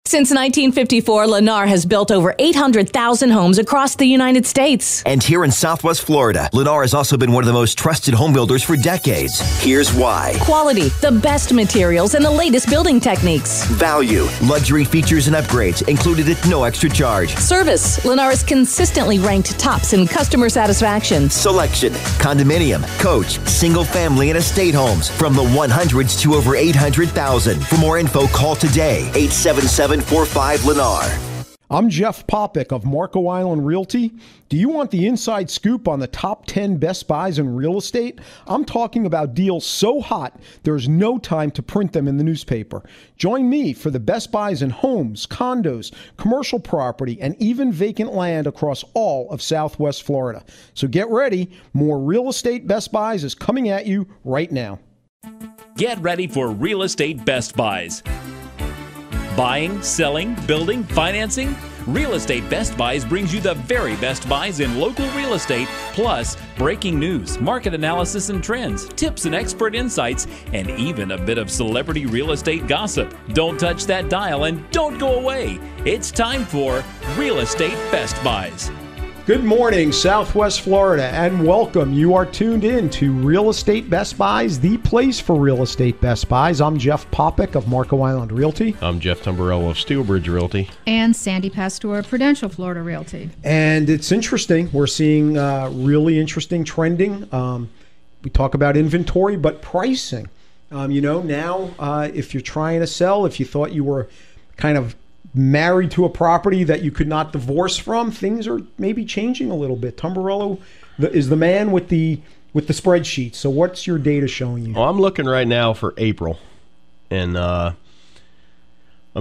Since 1954, Lennar has built over 800,000 homes across the United States. And here in Southwest Florida, Lennar has also been one of the most trusted home builders for decades. Here's why. Quality, the best materials, and the latest building techniques. Value, luxury features and upgrades included at no extra charge. Service, Lennar is consistently ranked tops in customer satisfaction. Selection, condominium, coach, single family, and estate homes from the 100s to over 800,000. For more info, call today, 877-45-Lennar. I'm Jeff Popick of Marco Island Realty. Do you want the inside scoop on the top 10 best buys in real estate? I'm talking about deals so hot, there's no time to print them in the newspaper. Join me for the best buys in homes, condos, commercial property, and even vacant land across all of Southwest Florida. So get ready. More real estate best buys is coming at you right now. Get ready for Real Estate Best Buys. Buying, selling, building, financing? Real Estate Best Buys brings you the very best buys in local real estate, plus breaking news, market analysis and trends, tips and expert insights, and even a bit of celebrity real estate gossip. Don't touch that dial and don't go away. It's time for Real Estate Best Buys. Good morning, Southwest Florida, and welcome. You are tuned in to Real Estate Best Buys, the place for real estate best buys. I'm Jeff Popick of Marco Island Realty. I'm Jeff Tumbarello of Steelbridge Realty. And Sandy Pastor of Prudential Florida Realty. And it's interesting. We're seeing really interesting trending. We talk about inventory, but pricing. Now, if you're trying to sell, if you thought you were kind of married to a property that you could not divorce from, things are maybe changing a little bit. Tumbarello is the man with the spreadsheet. So what's your data showing you? Well, I'm looking right now for April, and I'm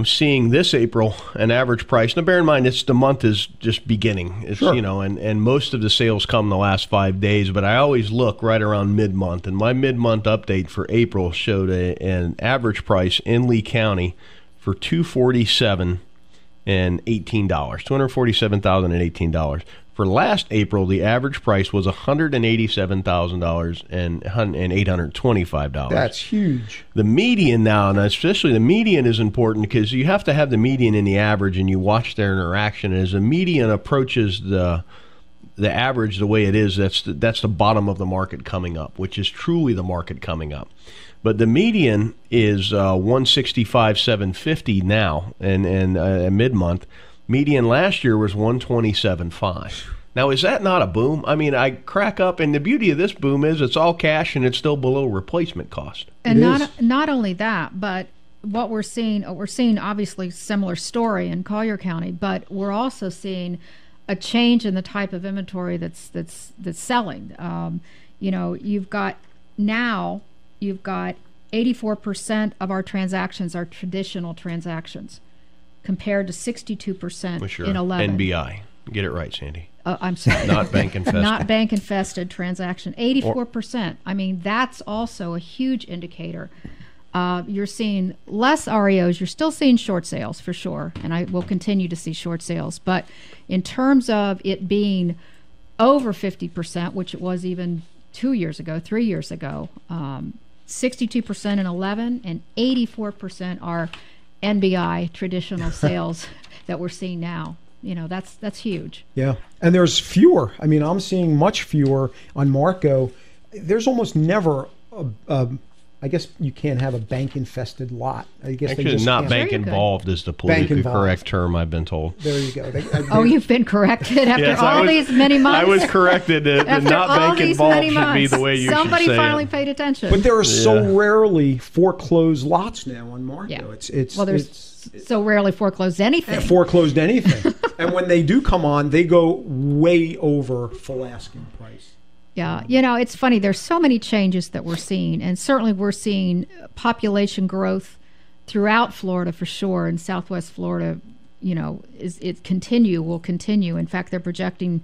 seeing this April an average price. Now, bear in mind, the month is just beginning. It's, sure. And most of the sales come the last 5 days, but I always look right around mid-month, and my mid-month update for April showed an average price in Lee County for $247,018. $247,018. For last April, the average price was $187,825. That's huge. The median now, and especially the median is important because you have to have the median in the average, and you watch their interaction. As the median approaches the average the way it is, that's the bottom of the market coming up, which is truly the market coming up. But the median is 165,750 now, and mid-month. Median last year was 127,500. Now, is that not a boom? I mean, I crack up, and the beauty of this boom is it's all cash and it's still below replacement cost. And not only that, but what we're seeing obviously similar story in Collier County, but we're also seeing a change in the type of inventory that's selling. You've got 84% of our transactions are traditional transactions, compared to 62% in 11. NBI. Get it right, Sandy. I'm sorry. Not bank infested. Not bank infested transaction. 84%. I mean, that's also a huge indicator. You're seeing less REOs. You're still seeing short sales for sure, and I will continue to see short sales. But in terms of it being over 50%, which it was even 2 years ago, 3 years ago, 62% in 11 and 84% are NBI traditional sales that we're seeing now. That's huge. Yeah, and there's fewer. I mean, I'm seeing much fewer on Marco. There's almost never I guess you can't have a bank-infested lot. I guess actually, they just not can't. bank involved is the politically correct term, I've been told. There you go. You've been corrected after these many months? I was corrected that not bank involved should be the way you Somebody should say finally it. paid attention. But there are so rarely foreclosed lots now on Marco. Yeah. It's so rarely foreclosed anything. Foreclosed anything. And when they do come on, they go way over full asking price. Yeah, it's funny. There's so many changes that we're seeing, and certainly we're seeing population growth throughout Florida for sure. In Southwest Florida, will continue. In fact, they're projecting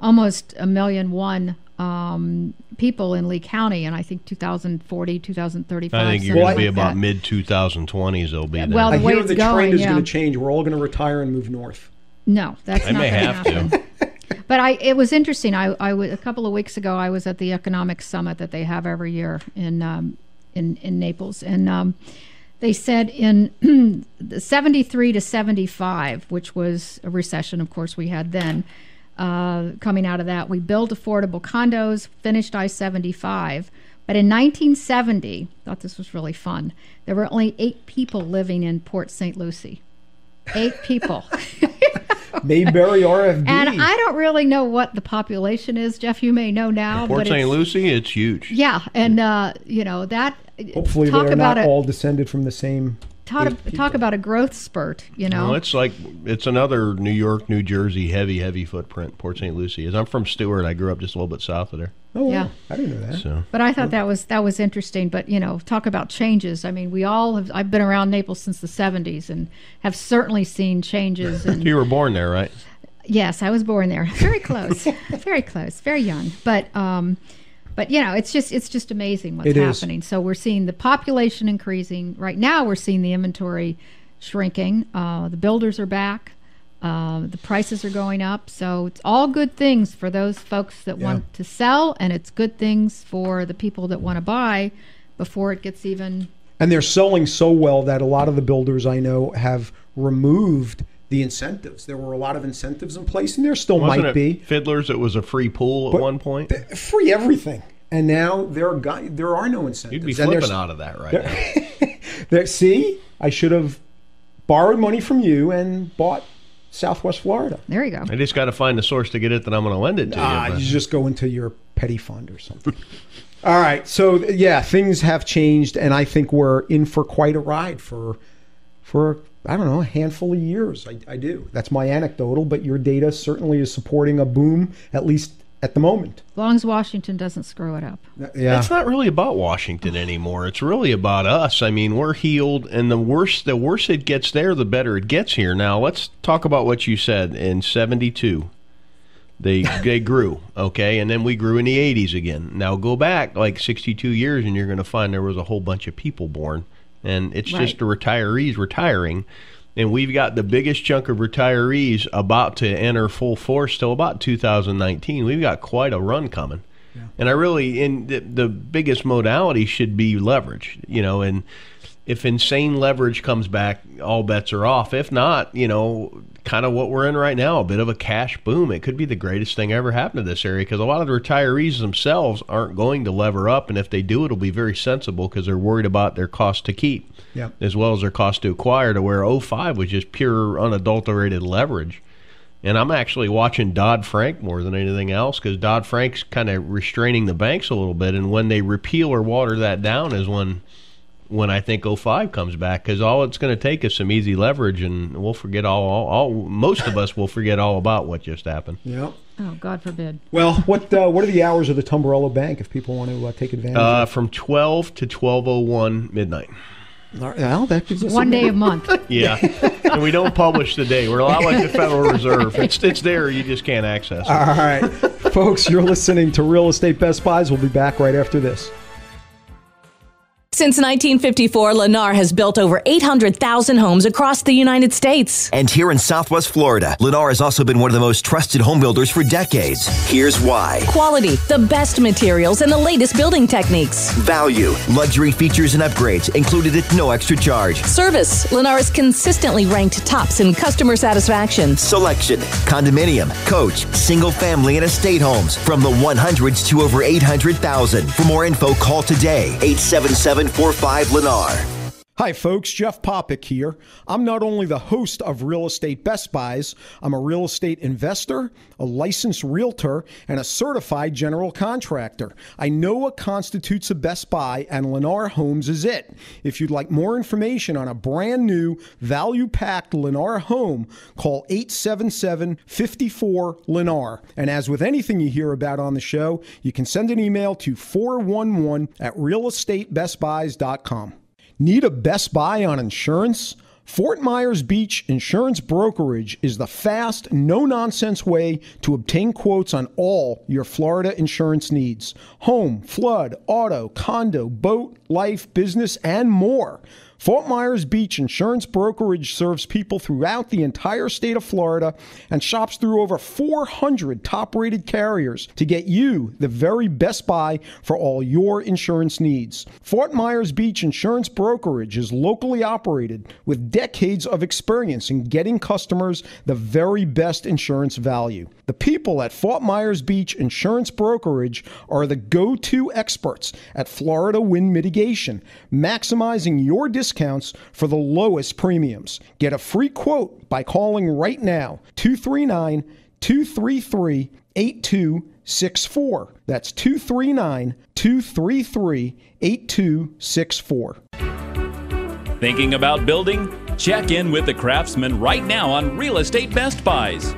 almost 1,000,001 people in Lee County, and I think 2040, 2035. I think you're going to be about mid-2020s. They'll be there. Well, I hear it's the going, trend is going to change. We're all going to retire and move north. No, that's not going to happen. To. But it was interesting. A couple of weeks ago, I was at the economic summit that they have every year in Naples, and They said in 73 to 75, which was a recession, of course, we had then, coming out of that, we built affordable condos, finished I-75. But in 1970, thought this was really fun, there were only 8 people living in Port St. Lucie. 8 people. Mayberry RFD. And I don't really know what the population is. Jeff, you may know now. Port St. Lucie, it's huge. Yeah, and that. Hopefully they're not all descended from the same. Talk about a growth spurt, No, it's another New York, New Jersey heavy footprint. Port St. Lucie is. I'm from Stewart. I grew up just a little bit south of there. Oh, yeah, I didn't know that. So. But I thought that was interesting. But talk about changes. I mean, we all have. I've been around Naples since the 70s and have certainly seen changes. And you were born there, right? Yes, I was born there. Very close, very close, very young. But it's just amazing what's happening. So we're seeing the population increasing. Right now, we're seeing the inventory shrinking. The builders are back. The prices are going up. So it's all good things for those folks that want to sell, and it's good things for the people that want to buy before it gets even. And they're selling so well that a lot of the builders I know have removed the incentives. There were a lot of incentives in place, and there still might be. Fiddlers, it was a free pool at one point. Free everything. And now there are no incentives. You'd be flipping out of that right now. See, I should have borrowed money from you and bought Southwest Florida. There you go. I just got to find the source to get it that I'm going to lend it to you. You just go into your petty fund or something. All right. So, things have changed, and I think we're in for quite a ride for I don't know, a handful of years. I do. That's my anecdotal, but your data certainly is supporting a boom, at least at the moment. As long as Washington doesn't screw it up. Yeah. It's not really about Washington anymore. It's really about us. I mean, we're healed, and the worse it gets there, the better it gets here. Now, let's talk about what you said. In 72, they grew, okay? And then we grew in the 80s again. Now, go back like 62 years, and you're going to find there was a whole bunch of people born. And it's just the retirees retiring. And we've got the biggest chunk of retirees about to enter full force till about 2019. We've got quite a run coming. Yeah. And the biggest modality should be leverage, and if insane leverage comes back, all bets are off. If not, kind of what we're in right now, a bit of a cash boom. It could be the greatest thing ever happened to this area because a lot of the retirees themselves aren't going to lever up, and if they do, it'll be very sensible because they're worried about their cost to keep as well as their cost to acquire, to where 05 was just pure unadulterated leverage. And I'm actually watching Dodd-Frank more than anything else because Dodd-Frank's kind of restraining the banks a little bit, and when they repeal or water that down is when I think 05 comes back, because all it's going to take is some easy leverage, and we'll forget most of us will forget all about what just happened. Yeah. Oh, God forbid. Well, what are the hours of the Tumbarella Bank if people want to take advantage? From 12 to 12:01 midnight. Well, that gives us one day a month. Yeah, and we don't publish the day. We're a lot like the Federal Reserve. It's there. You just can't access it. All right, folks, you're listening to Real Estate Best Buys. We'll be back right after this. Since 1954, Lennar has built over 800,000 homes across the United States. And here in Southwest Florida, Lennar has also been one of the most trusted home builders for decades. Here's why. Quality, the best materials, and the latest building techniques. Value, luxury features and upgrades included at no extra charge. Service, Lennar is consistently ranked tops in customer satisfaction. Selection, condominium, coach, single family, and estate homes from the 100s to over 800,000. For more info, call today, 877-45 Lennar. Hi folks, Jeff Popick here. I'm not only the host of Real Estate Best Buys, I'm a real estate investor, a licensed realtor, and a certified general contractor. I know what constitutes a Best Buy, and Lennar Homes is it. If you'd like more information on a brand new, value-packed Lennar home, call 877-54-Lennar. And as with anything you hear about on the show, you can send an email to 411@realestatebestbuys.com. Need a Best Buy on insurance? Fort Myers Beach Insurance Brokerage is the fast, no-nonsense way to obtain quotes on all your Florida insurance needs. Home, flood, auto, condo, boat, life, business, and more. Fort Myers Beach Insurance Brokerage serves people throughout the entire state of Florida and shops through over 400 top-rated carriers to get you the very best buy for all your insurance needs. Fort Myers Beach Insurance Brokerage is locally operated with decades of experience in getting customers the very best insurance value. The people at Fort Myers Beach Insurance Brokerage are the go-to experts at Florida wind mitigation, maximizing your discounts for the lowest premiums. Get a free quote by calling right now, 239-233-8264. That's 239-233-8264. Thinking about building? Check in with the Craftsman right now on Real Estate Best Buys.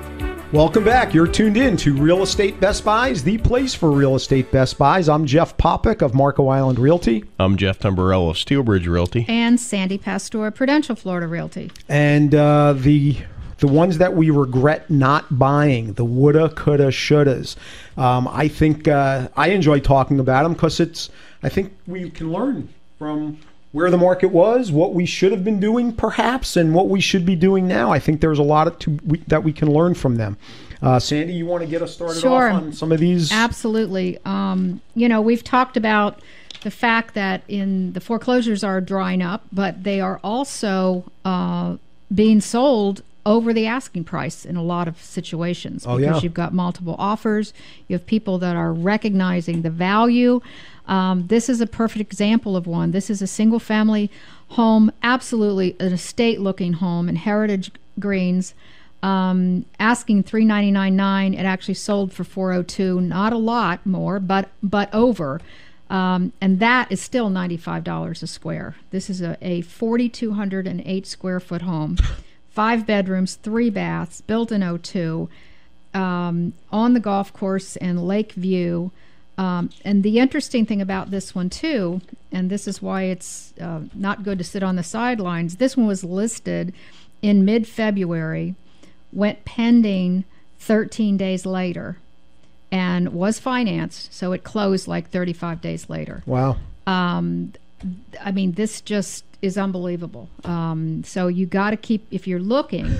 Welcome back. You're tuned in to Real Estate Best Buys, the place for Real Estate Best Buys. I'm Jeff Popick of Marco Island Realty. I'm Jeff Tamburello of Steelbridge Realty. And Sandy Pastor, Prudential Florida Realty. And the ones that we regret not buying, the woulda, coulda, shouldas. I think I enjoy talking about them because I think we can learn from where the market was, what we should have been doing perhaps, and what we should be doing now. I think there's a lot that we can learn from them. Sandy, you want to get us started off on some of these? Absolutely. We've talked about the fact that the foreclosures are drying up, but they are also being sold over the asking price in a lot of situations because you've got multiple offers. You have people that are recognizing the value. This is a perfect example of one. This is a single family home, absolutely an estate looking home in Heritage Greens, asking $399,900. It actually sold for $402,000, not a lot more, but over. And that is still $95 a square. This is a 4,208 square foot home, 5 bedrooms, 3 baths, built in 2002, on the golf course and Lake View. And the interesting thing about this one too, and this is why it's not good to sit on the sidelines, this one was listed in mid-February, went pending 13 days later, and was financed, so it closed like 35 days later. Wow. I mean, this just is unbelievable. So you got to keep, if you're looking,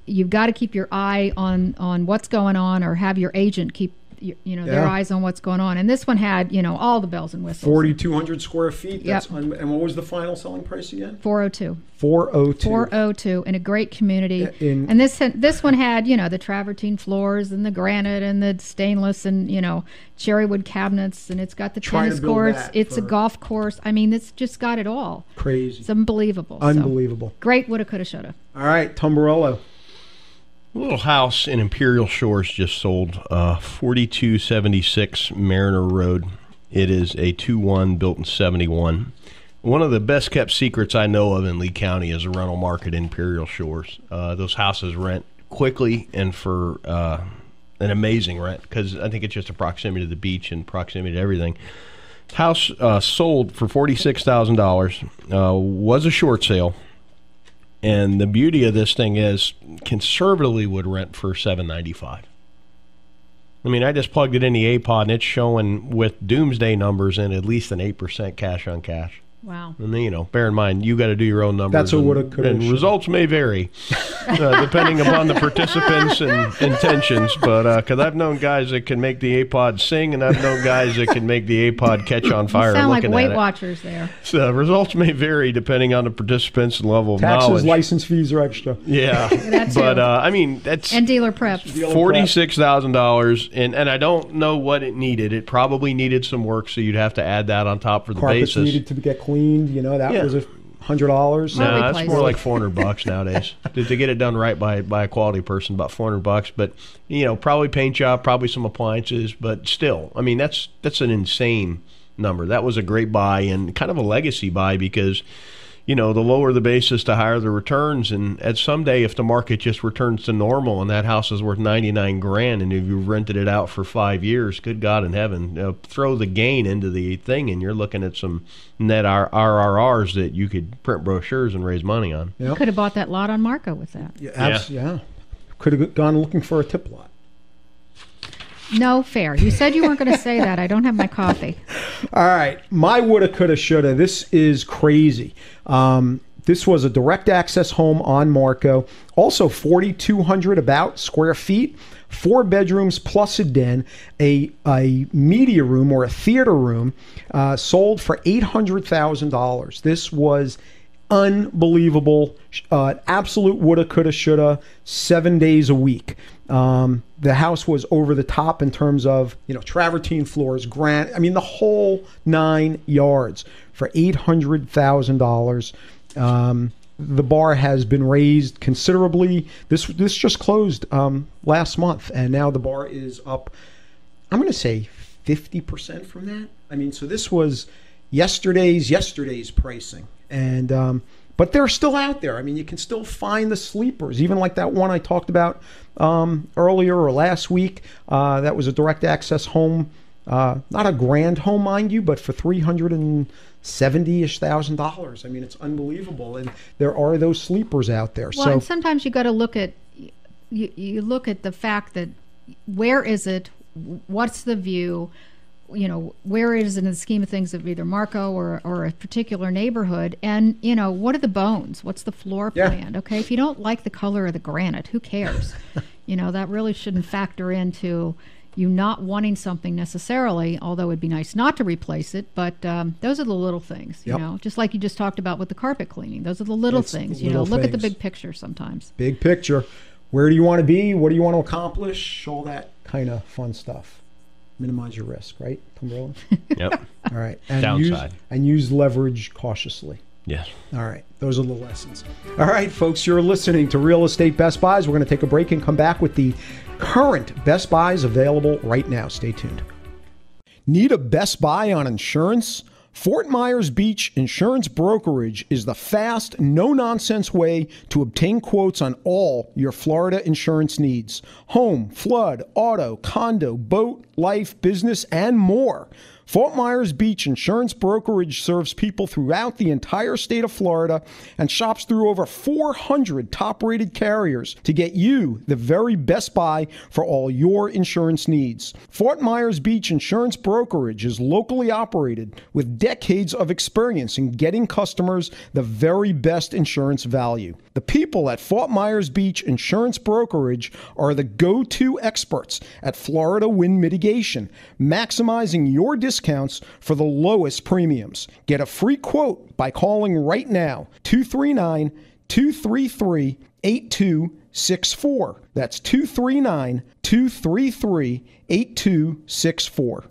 you've got to keep your eye on what's going on, or have your agent keep their eyes on what's going on. And this one had all the bells and whistles. 4,200 square feet. Yep. And what was the final selling price again? $402,000. $402,000 in a great community. And this one had the travertine floors and the granite and the stainless and cherry wood cabinets, and it's got the tennis courts. It's a golf course. I mean, it's just got it all. Crazy. It's unbelievable. Unbelievable. So, great woulda, coulda, shoulda. All right, Tamburello. A little house in Imperial Shores just sold, 4276 Mariner Road. It is a 2-1 built in 71. One of the best kept secrets I know of in Lee County is the rental market in Imperial Shores. Those houses rent quickly and for an amazing rent, because I think it's just a proximity to the beach and proximity to everything. House sold for $46,000, was a short sale. And the beauty of this thing is, conservatively would rent for $795. I mean, I just plugged it in the APOD, and it's showing with doomsday numbers and at least an 8% cash on cash. Wow. And then, bear in mind, you got to do your own numbers. That's a woulda, coulda, and results may vary depending upon the participants and intentions. But because I've known guys that can make the APOD sing, and I've known guys that can make the APOD catch on fire. You sound like Weight at Watchers there. So results may vary depending on the participants and level of Taxes, knowledge. license fees are extra. Yeah, but I mean, that's and dealer prep. $46,000, and I don't know what it needed. It probably needed some work, so you'd have to add that on top for the Carpets basis. needed to get cleaned. That was $100. No, that's more like $400 nowadays. To get it done right by a quality person, about $400. But probably paint job, probably some appliances. But still, I mean, that's an insane number. That was a great buy and kind of a legacy buy, because the lower the basis, the higher the returns. And at someday, if the market just returns to normal and that house is worth $99,000, and if you've rented it out for 5 years, good God in heaven, throw the gain into the thing, and you're looking at some net RRRs that you could print brochures and raise money on. Yep. You could have bought that lot on Marco with that. Yeah. Could have gone looking for a tip lot. No, fair. You said you weren't going to say that. I don't have my coffee. All right. My woulda, coulda, shoulda. This is crazy. This was a direct access home on Marco. Also 4,200 about square feet, 4 bedrooms plus a den, a media room or a theater room, sold for $800,000. This was unbelievable. Absolute woulda, coulda, shoulda, 7 days a week. The house was over the top in terms of, travertine floors, granite. I mean, the whole 9 yards for $800,000. The bar has been raised considerably. This just closed last month, and now the bar is up, I'm going to say 50% from that. I mean, so this was yesterday's pricing. And but they're still out there. I mean, you can still find the sleepers, even like that one I talked about earlier or last week. That was a direct access home, not a grand home, mind you, but for $370,000. I mean, it's unbelievable, and there are those sleepers out there. Well, and sometimes you got to look at you look at the fact that where is it? What's the view? Where it is in the scheme of things of either Marco or a particular neighborhood, and what are the bones? What's the floor plan? Yeah. Okay, if you don't like the color of the granite, who cares? That really shouldn't factor into you not wanting something necessarily, although it'd be nice not to replace it. But those are the little things, just like you just talked about with the carpet cleaning. Those are the little things. Look at the big picture sometimes. Big picture. Where do you want to be? What do you want to accomplish? All that kind of fun stuff. Minimize your risk, right, Cumberland? Yep. All right. And downside. Use leverage cautiously. Yes. All right. Those are the lessons. All right, folks, you're listening to Real Estate Best Buys. We're going to take a break and come back with the current Best Buys available right now. Stay tuned. Need a Best Buy on insurance? Fort Myers Beach Insurance Brokerage is the fast, no-nonsense way to obtain quotes on all your Florida insurance needs. Home, flood, auto, condo, boat, life, business, and more. Fort Myers Beach Insurance Brokerage serves people throughout the entire state of Florida and shops through over 400 top-rated carriers to get you the very best buy for all your insurance needs. Fort Myers Beach Insurance Brokerage is locally operated with decades of experience in getting customers the very best insurance value. The people at Fort Myers Beach Insurance Brokerage are the go-to experts at Florida wind mitigation, maximizing your discounts for the lowest premiums. Get a free quote by calling right now, 239-233-8264. That's 239-233-8264.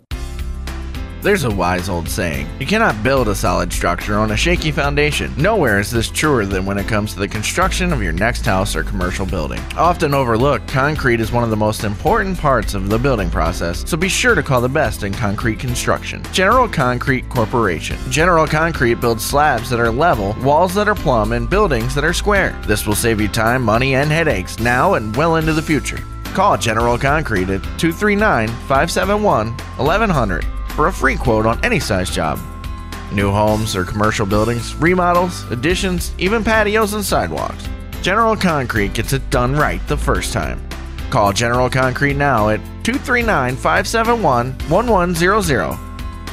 There's a wise old saying, you cannot build a solid structure on a shaky foundation. Nowhere is this truer than when it comes to the construction of your next house or commercial building. Often overlooked, concrete is one of the most important parts of the building process, so be sure to call the best in concrete construction. General Concrete Corporation. General Concrete builds slabs that are level, walls that are plumb, and buildings that are square. This will save you time, money, and headaches now and well into the future. Call General Concrete at 239-571-1100. for a free quote on any size job. New homes or commercial buildings, remodels, additions, even patios and sidewalks. General Concrete gets it done right the first time. Call General Concrete now at 239-571-1100.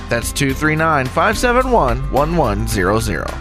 That's 239-571-1100.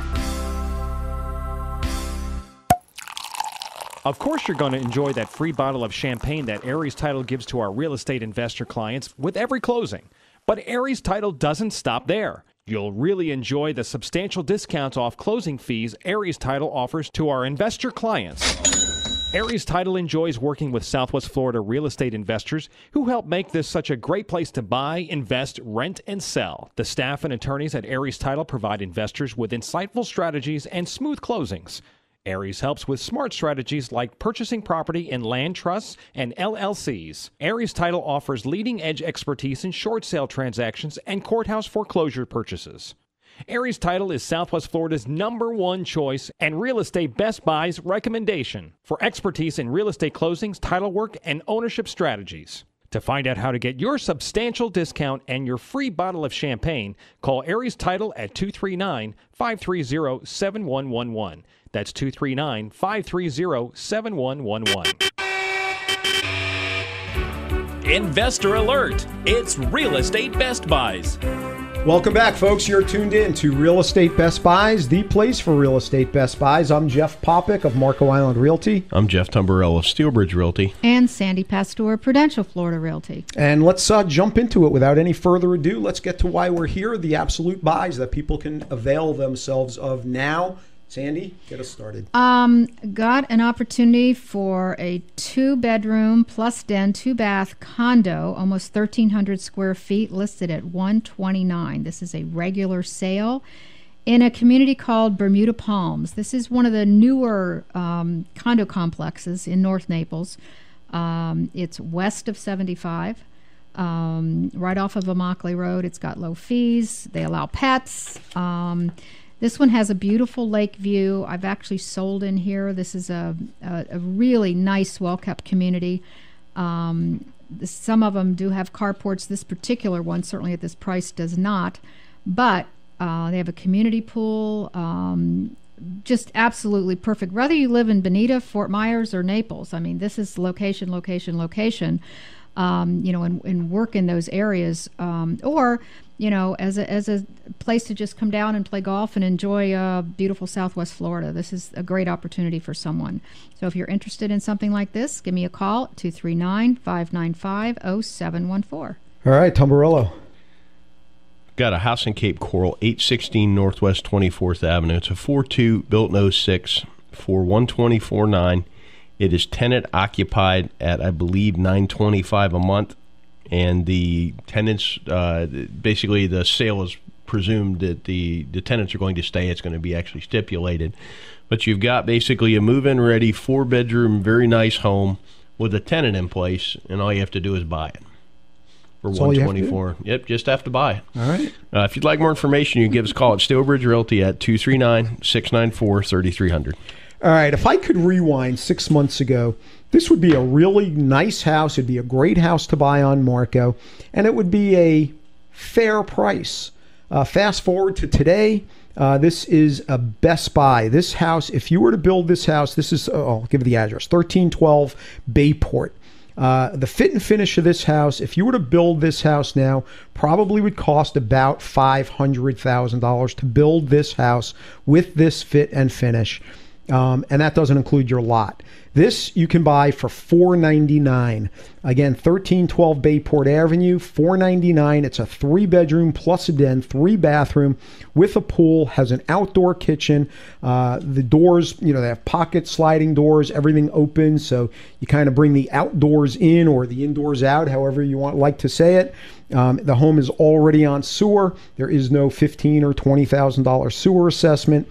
Of course you're going to enjoy that free bottle of champagne that Aries Title gives to our real estate investor clients with every closing. But Aries Title doesn't stop there. You'll really enjoy the substantial discounts off closing fees Aries Title offers to our investor clients. Aries Title enjoys working with Southwest Florida real estate investors who help make this such a great place to buy, invest, rent, and sell. The staff and attorneys at Aries Title provide investors with insightful strategies and smooth closings. Aries helps with smart strategies like purchasing property in land trusts and LLCs. Aries Title offers leading-edge expertise in short sale transactions and courthouse foreclosure purchases. Aries Title is Southwest Florida's #1 choice and Real Estate Best Buy's recommendation for expertise in real estate closings, title work, and ownership strategies. To find out how to get your substantial discount and your free bottle of champagne, call Aries Title at 239-530-7111. That's 239-530-7111. Investor alert! It's Real Estate Best Buys. Welcome back, folks. You're tuned in to Real Estate Best Buys, the place for real estate best buys. I'm Jeff Popick of Marco Island Realty. I'm Jeff Tumbarella of Steelbridge Realty. And Sandy Pastor, Prudential Florida Realty. And let's jump into it without any further ado. Let's get to why we're here, the absolute buys that people can avail themselves of now. Sandy, get us started. Got an opportunity for a 2-bedroom plus den, 2-bath condo, almost 1,300 square feet, listed at $129,000. This is a regular sale in a community called Bermuda Palms. This is one of the newer condo complexes in North Naples. It's west of 75, right off of Immokalee Road. It's got low fees. They allow pets. This one has a beautiful lake view. I've actually sold in here. This is a really nice, well-kept community. Some of them do have carports. This particular one, certainly at this price, does not. But they have a community pool. Just absolutely perfect. Whether you live in Bonita, Fort Myers, or Naples, I mean, this is location, location, location. And work in those areas, or as a place to just come down and play golf and enjoy beautiful Southwest Florida. This is a great opportunity for someone. So if you're interested in something like this, give me a call at 239-595-0714. All right, Tumbarello. Got a house in Cape Coral, 816 Northwest 24th Avenue. It's a 4.2 built in 06 for $124,900. It is tenant occupied at, I believe, $925 a month, and the tenants, basically the sale is presumed that the tenants are going to stay. It's going to be actually stipulated. But you've got basically a move-in ready, 4-bedroom, very nice home with a tenant in place, and all you have to do is buy it for $124,000. Yep, just have to buy it. All right. If you'd like more information, you can give us a call at Steelbridge Realty at 239-694-3300. All right, if I could rewind 6 months ago, this would be a really nice house. It'd be a great house to buy on Marco, and it would be a fair price. Fast forward to today, this is a best buy. This house, if you were to build this house, this is, I'll give you the address, 1312 Bayport. The fit and finish of this house, if you were to build this house now, probably would cost about $500,000 to build this house with this fit and finish. And that doesn't include your lot. This you can buy for $499,000. Again, 1312 Bayport Avenue, $499,000. It's a 3-bedroom plus a den, 3-bathroom with a pool, has an outdoor kitchen. The doors, they have pocket sliding doors, everything open. So you kind of bring the outdoors in or the indoors out, however you like to say it. The home is already on sewer. There is no $15,000 or $20,000 sewer assessment.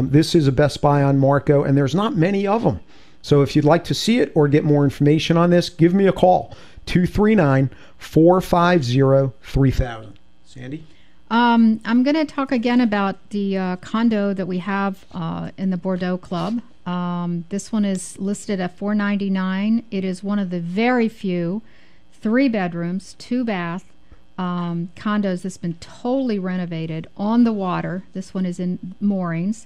This is a best buy on Marco, and there's not many of them. So if you'd like to see it or get more information on this, give me a call, 239-450-3000. Sandy? I'm going to talk again about the condo that we have in the Bordeaux Club. This one is listed at $499,000. It is one of the very few 3 bedrooms, 2-bath condos that's been totally renovated on the water. This one is in moorings.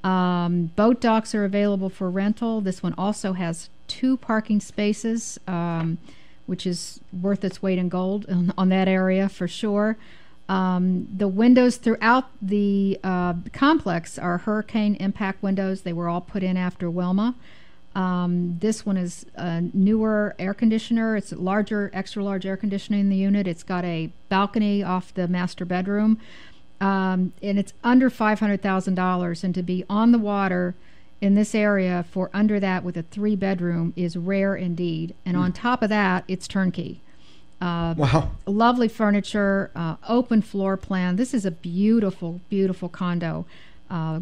Boat docks are available for rental. This one also has 2 parking spaces, which is worth its weight in gold on that area for sure. The windows throughout the complex are hurricane impact windows. They were all put in after Wilma. This one is a newer air conditioner. It's a larger, extra large air conditioning in the unit. It's got a balcony off the master bedroom. And it's under $500,000. And to be on the water in this area for under that with a 3-bedroom is rare indeed. And on top of that, it's turnkey. Wow. Lovely furniture, open floor plan. This is a beautiful, beautiful condo.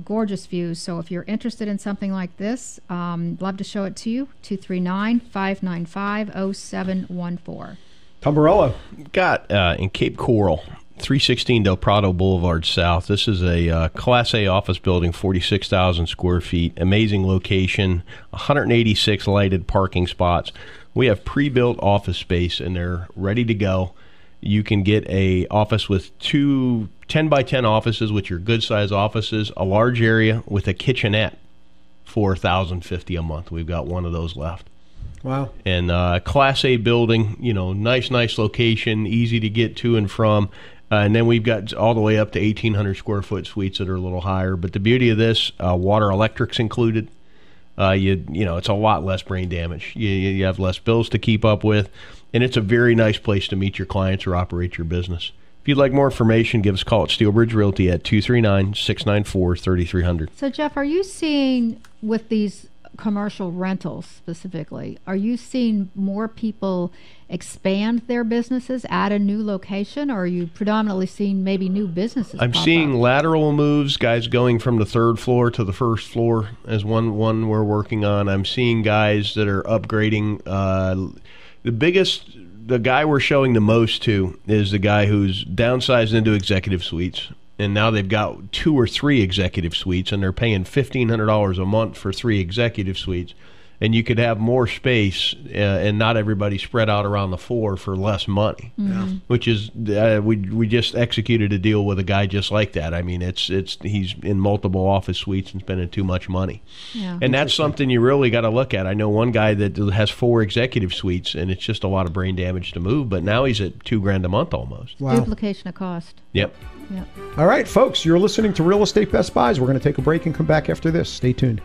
Gorgeous views. So if you're interested in something like this, love to show it to you. 239-595-0714. Tumbarello. Got in Cape Coral, 316 Del Prado Boulevard South. This is a Class A office building, 46,000 square feet. Amazing location, 186 lighted parking spots. We have pre-built office space, and they're ready to go. You can get a office with 2 10-by-10 offices, which are good-size offices, a large area with a kitchenette for $1,050 a month. We've got one of those left. Wow. And Class A building, nice location, easy to get to and from. And then we've got all the way up to 1,800 square foot suites that are a little higher. But the beauty of this, water, electric's included. It's a lot less brain damage. You have less bills to keep up with, and it's a very nice place to meet your clients or operate your business. If you'd like more information, give us a call at Steelbridge Realty at 239-694-3300. So, Jeff, are you seeing with these commercial rentals specifically, are you seeing more people expand their businesses, add a new location, or are you predominantly seeing maybe new businesses? I'm seeing up? lateral moves, guys going from the third floor to the first floor as one we're working on. I'm seeing guys that are upgrading. The guy we're showing the most to is the guy who's downsized into executive suites. And now they've got 2 or 3 executive suites, and they're paying $1,500 a month for 3 executive suites. And you could have more space and not everybody spread out around the floor for less money, which is we just executed a deal with a guy just like that. I mean, he's in multiple office suites and spending too much money. Yeah. And that's something you really got to look at. I know one guy that has 4 executive suites, and it's just a lot of brain damage to move, but now he's at $2,000 a month almost. Wow. Duplication of cost. Yep. All right, folks, you're listening to Real Estate Best Buys. We're going to take a break and come back after this. Stay tuned.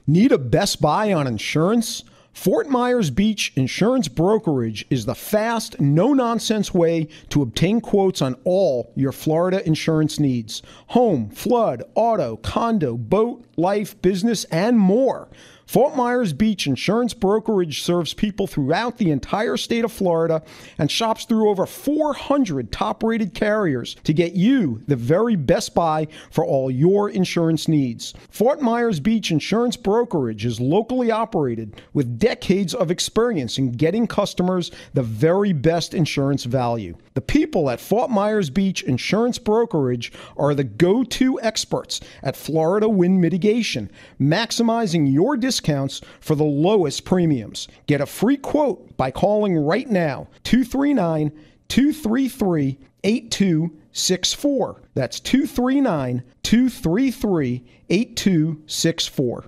Need a Best Buy on insurance? Fort Myers Beach Insurance Brokerage is the fast, no-nonsense way to obtain quotes on all your Florida insurance needs. Home, flood, auto, condo, boat, life, business, and more. Fort Myers Beach Insurance Brokerage serves people throughout the entire state of Florida and shops through over 400 top-rated carriers to get you the very best buy for all your insurance needs. Fort Myers Beach Insurance Brokerage is locally operated with decades of experience in getting customers the very best insurance value. The people at Fort Myers Beach Insurance Brokerage are the go-to experts at Florida wind mitigation, maximizing your discounts for the lowest premiums. Get a free quote by calling right now, 239-233-8264. That's 239-233-8264.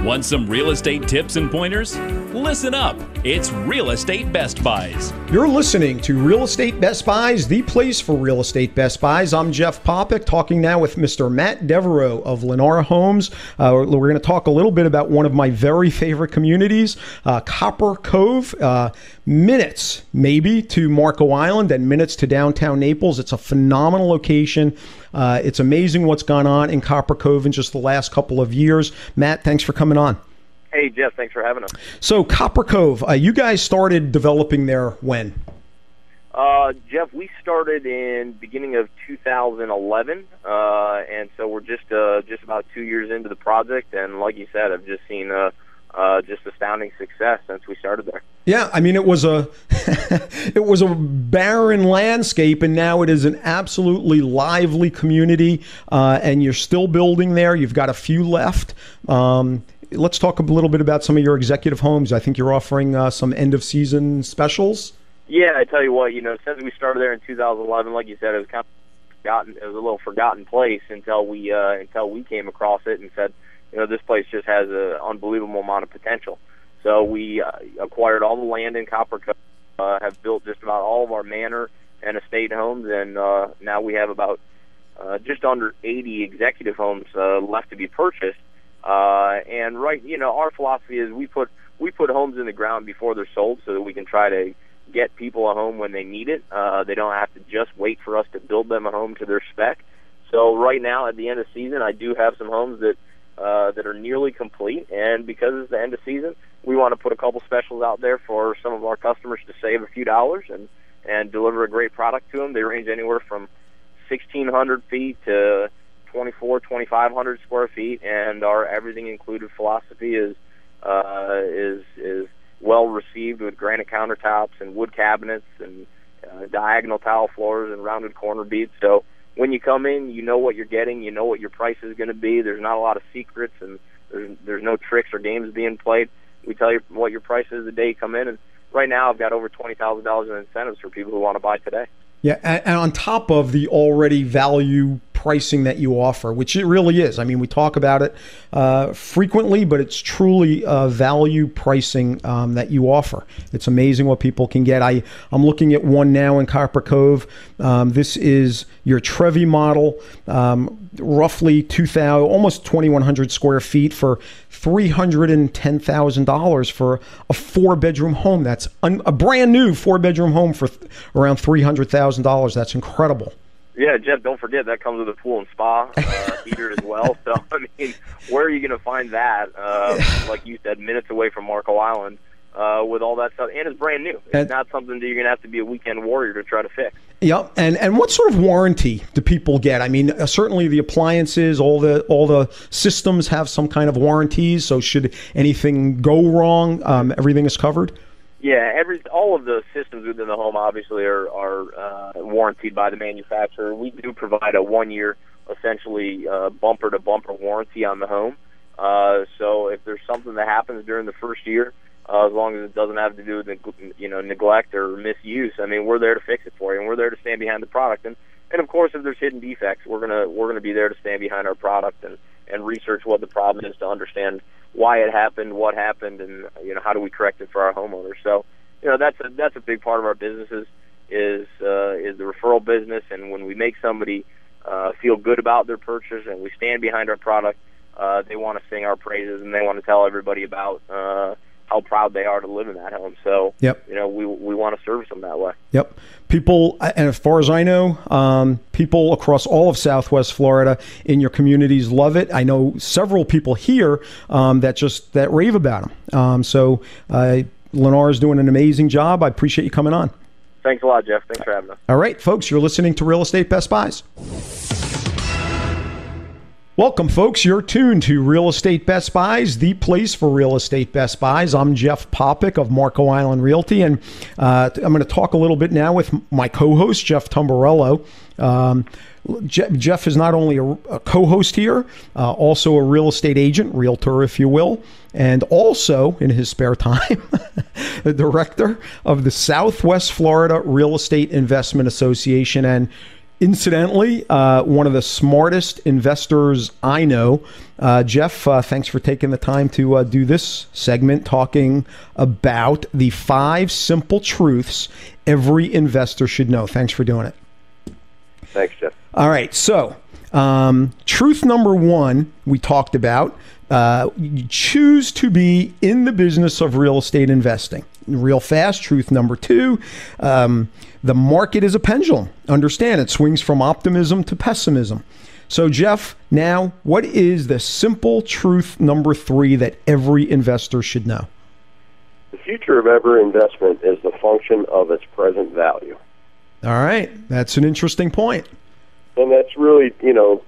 Want some real estate tips and pointers? Listen up. It's Real Estate Best Buys. You're listening to Real Estate Best Buys, the place for real estate best buys. I'm Jeff Popick, talking now with Mr. Matt Devereaux of Lenora Homes. We're going to talk a little bit about one of my very favorite communities, Copper Cove. Minutes, maybe, to Marco Island and minutes to downtown Naples. It's a phenomenal location. It's amazing what's gone on in Copper Cove in just the last couple of years. Matt, thanks for coming on. Hey, Jeff, thanks for having us. So, Copper Cove, you guys started developing there when? Jeff, we started in beginning of 2011, and so we're just about 2 years into the project, and like you said, I've just seen just astounding success since we started there. Yeah, I mean, it was a it was a barren landscape, and now it is an absolutely lively community, and you're still building there. You've got a few left. Let's talk a little bit about some of your executive homes. I think you're offering some end-of-season specials. Yeah, I tell you what, since we started there in 2011, like you said, it was kind of forgotten. It was a little forgotten place until we came across it and said, this place just has an unbelievable amount of potential. So we acquired all the land in Copper Cove, have built just about all of our manor and estate homes, and now we have about just under 80 executive homes left to be purchased. And our philosophy is we put homes in the ground before they're sold so that we can try to get people a home when they need it. They don't have to just wait for us to build them a home to their spec. So right now, at the end of the season, I do have some homes that are nearly complete, and because it's the end of season, we want to put a couple specials out there for some of our customers to save a few dollars and deliver a great product to them. They range anywhere from 1,600 feet to 2,500 square feet, and our everything included philosophy is well received with granite countertops and wood cabinets and diagonal tile floors and rounded corner beads. So when you come in, you know what you're getting, you know what your price is going to be. There's not a lot of secrets, and there's no tricks or games being played. We tell you what your price is the day you come in, and right now I've got over $20,000 in incentives for people who want to buy today. Yeah, and on top of the already value pricing that you offer, which it really is. I mean, we talk about it frequently, but it's truly value pricing that you offer. It's amazing what people can get. I'm looking at one now in Copper Cove. This is your Trevi model, roughly 2,000, almost 2,100 square feet for $310,000 for a 4-bedroom home. That's a brand new 4-bedroom home for around $300,000. That's incredible. Yeah, Jeff, don't forget that comes with a pool and spa heater as well. So, I mean, where are you going to find that? Like you said, minutes away from Marco Island with all that stuff. And it's brand new. It's not something that you're going to have to be a weekend warrior to try to fix. Yep. And what sort of warranty do people get? I mean, certainly the appliances, all the systems have some kind of warranties. So should anything go wrong, everything is covered? Yeah, all of the systems within the home obviously are warranted by the manufacturer. We do provide a 1-year, essentially bumper-to-bumper warranty on the home. So if there's something that happens during the first year, as long as it doesn't have to do with neglect or misuse, I mean, we're there to fix it for you, and we're there to stand behind the product. And of course, if there's hidden defects, we're gonna be there to stand behind our product and research what the problem is to understand why it happened, what happened, and how do we correct it for our homeowners. So that's a big part of our business is the referral business, and when we make somebody feel good about their purchase and we stand behind our product, they want to sing our praises and they want to tell everybody about how proud they are to live in that home. So yep. We want to service them that way. Yep. People, and as far as I know, people across all of Southwest Florida in your communities love it. I know several people here that rave about them. So Lennar is doing an amazing job. I appreciate you coming on. Thanks a lot, Jeff. Thanks for having us. All right, folks, you're listening to Real Estate Best Buys. Welcome, folks. You're tuned to Real Estate Best Buys, the place for real estate Best Buys. I'm Jeff Popick of Marco Island Realty, and I'm going to talk a little bit now with my co-host, Jeff Tamburello. Jeff is not only a co-host here, also a real estate agent, realtor, if you will, and also, in his spare time, the director of the Southwest Florida Real Estate Investment Association, and incidentally, one of the smartest investors I know. Jeff, thanks for taking the time to do this segment talking about the 5 simple truths every investor should know. Thanks for doing it. Thanks, Jeff. All right. So, truth number 1 we talked about, you choose to be in the business of real estate investing. Real fast, truth number 2, the market is a pendulum. Understand, it swings from optimism to pessimism. So, Jeff, now, what is the simple truth number 3 that every investor should know? The future of every investment is the function of its present value. All right. That's an interesting point. And that's really,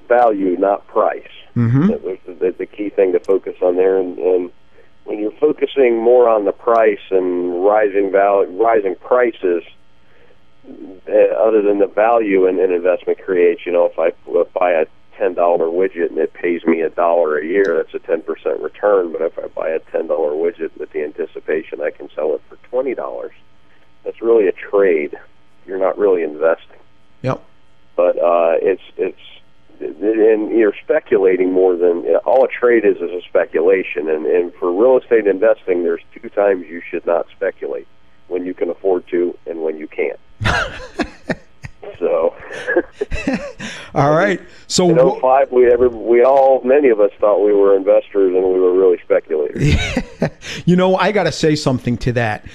value, not price. Mm-hmm. That's the key thing to focus on there. And when you're focusing more on the price and rising prices, other than the and an investment creates, if I buy a $10 widget and it pays me $1 a year, that's a 10% return. But if I buy a $10 widget with the anticipation I can sell it for $20, that's really a trade. You're not really investing. Yep. But and you're speculating more than all a trade is a speculation. And for real estate investing, there's 2 times you should not speculate: when you can afford to and when you can't. So, all right. So, many of us thought we were investors and we were really speculators. I got to say something to that.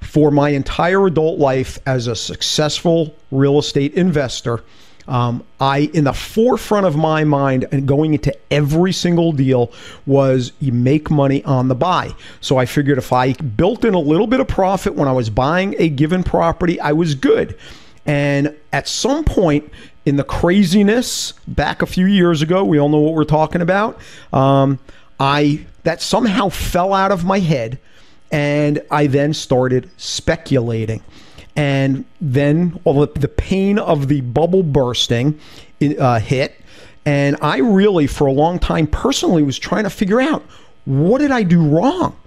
For my entire adult life as a successful real estate investor, in the forefront of my mind and going into every single deal was you make money on the buy. So I figured if I built in a little bit of profit when I was buying a given property, I was good. And at some point in the craziness back a few years ago, we all know what we're talking about, that somehow fell out of my head. And I then started speculating. And then all the pain of the bubble bursting hit. And I really, for a long time, personally was trying to figure out, what did I do wrong?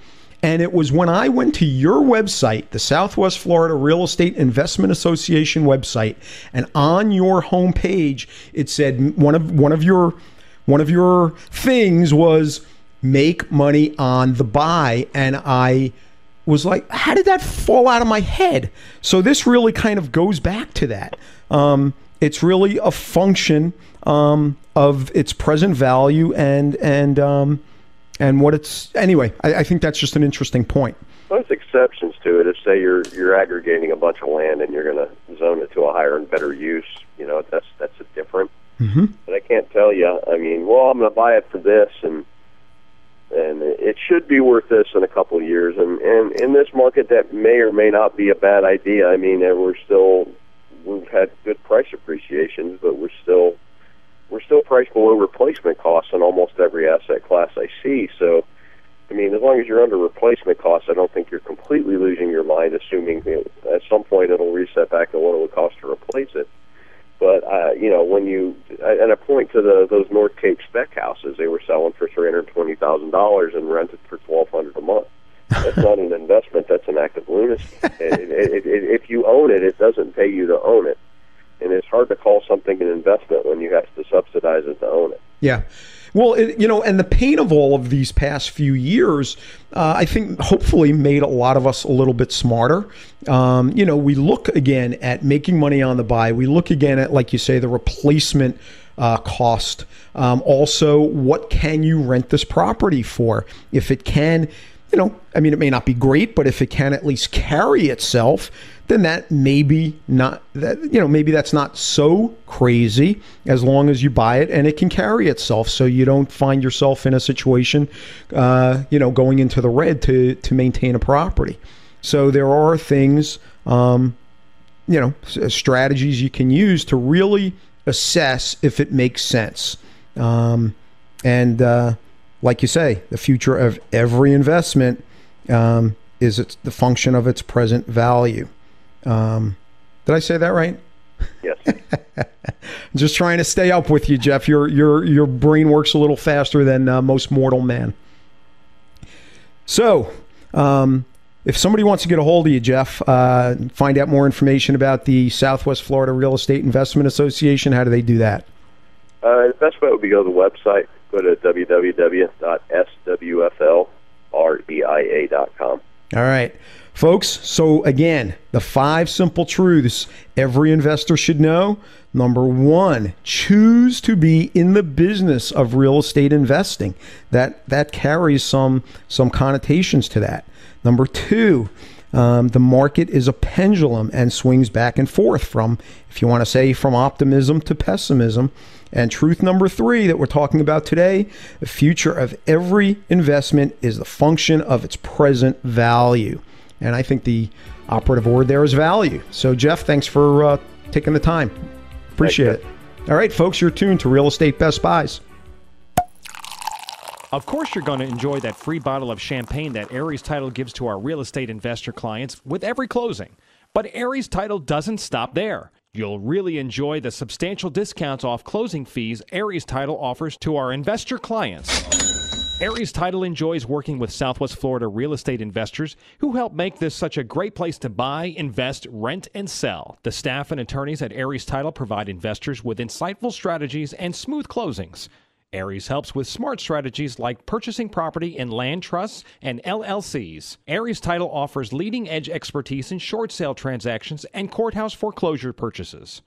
And it was when I went to your website, the Southwest Florida Real Estate Investment Association website, and on your homepage, it said one of your things was make money on the buy. And I was like, how did that fall out of my head? So this really kind of goes back to that. It's really a function of its present value and what it's, anyway, I think that's just an interesting point. There's exceptions to it. If, say, you're aggregating a bunch of land and you're going to zone it to a higher and better use, that's a different. Mm-hmm. But I can't tell you. I mean, I'm going to buy it for this, and it should be worth this in a couple of years. And in this market, that may or may not be a bad idea. I mean, we've had good price appreciations, but we're still priced below replacement costs in almost every asset class I see. So, I mean, as long as you're under replacement costs, I don't think you're completely losing your mind, assuming at some point it'll reset back to what it would cost to replace it. But, I point to those North Cape spec houses they were selling for $320,000 and rented for $1,200 a month. That's not an investment. That's an act of lunacy. If you own it, it doesn't pay you to own it. And it's hard to call something an investment when you have to subsidize it to own it. Yeah. Well, and the pain of all of these past few years, I think hopefully made a lot of us a little bit smarter. We look again at making money on the buy. We look again at, like you say, the replacement cost. Also, what can you rent this property for? If it can, it may not be great, but if it can at least carry itself, then that maybe that's not so crazy, as long as you buy it and it can carry itself, so you don't find yourself in a situation, going into the red to maintain a property. So there are things, strategies you can use to really assess if it makes sense. Like you say, the future of every investment is the function of its present value. Did I say that right? Yes. Just trying to stay up with you, Jeff. Your brain works a little faster than most mortal man. So, if somebody wants to get a hold of you, Jeff, find out more information about the Southwest Florida Real Estate Investment Association, how do they do that? The best way would be go to the website. Go to www.swflreia.com. All right. Folks, so again, the 5 simple truths every investor should know. Number 1, choose to be in the business of real estate investing. That carries some connotations to that. Number 2, the market is a pendulum and swings back and forth from optimism to pessimism. And truth number 3 that we're talking about today, the future of every investment is the function of its present value. And I think the operative word there is value. So, Jeff, thanks for taking the time. Appreciate it. All right, folks, you're tuned to Real Estate Best Buys. Of course, you're going to enjoy that free bottle of champagne that Aries Title gives to our real estate investor clients with every closing. But Aries Title doesn't stop there. You'll really enjoy the substantial discounts off closing fees Aries Title offers to our investor clients. Aries Title enjoys working with Southwest Florida real estate investors who help make this such a great place to buy, invest, rent, and sell. The staff and attorneys at Aries Title provide investors with insightful strategies and smooth closings. Aries helps with smart strategies like purchasing property in land trusts and LLCs. Aries Title offers leading-edge expertise in short sale transactions and courthouse foreclosure purchases.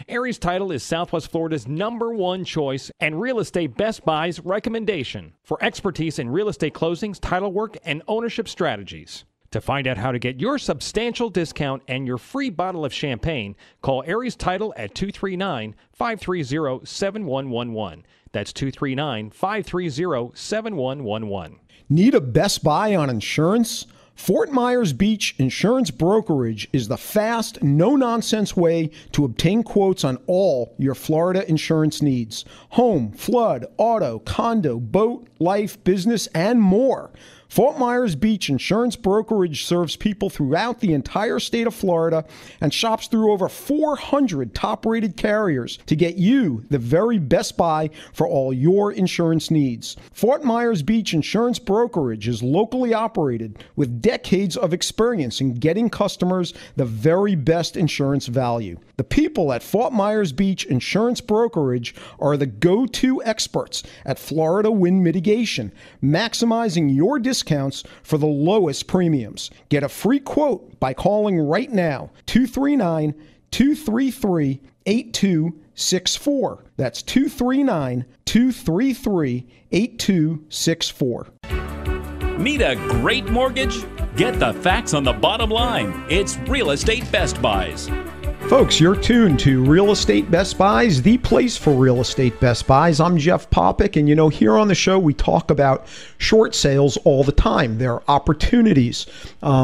Aries Title is Southwest Florida's #1 choice and Real Estate Best Buys recommendation for expertise in real estate closings, title work, and ownership strategies. To find out how to get your substantial discount and your free bottle of champagne, call Aries Title at 239-530-7111. That's 239-530-7111. Need a Best Buy on insurance? Fort Myers Beach Insurance Brokerage is the fast, no-nonsense way to obtain quotes on all your Florida insurance needs. Home, flood, auto, condo, boat, life, business, and more. Fort Myers Beach Insurance Brokerage serves people throughout the entire state of Florida and shops through over 400 top-rated carriers to get you the very best buy for all your insurance needs. Fort Myers Beach Insurance Brokerage is locally operated with decades of experience in getting customers the very best insurance value. The people at Fort Myers Beach Insurance Brokerage are the go-to experts at Florida wind mitigation, maximizing your discounts for the lowest premiums. Get a free quote by calling right now, 239-233-8264. That's 239-233-8264. Need a great mortgage? Get the facts on the bottom line. It's Real Estate Best Buys. Folks, you're tuned to Real Estate Best Buys, the place for real estate best buys. I'm Jeff Popick, and here on the show we talk about short sales all the time. There are opportunities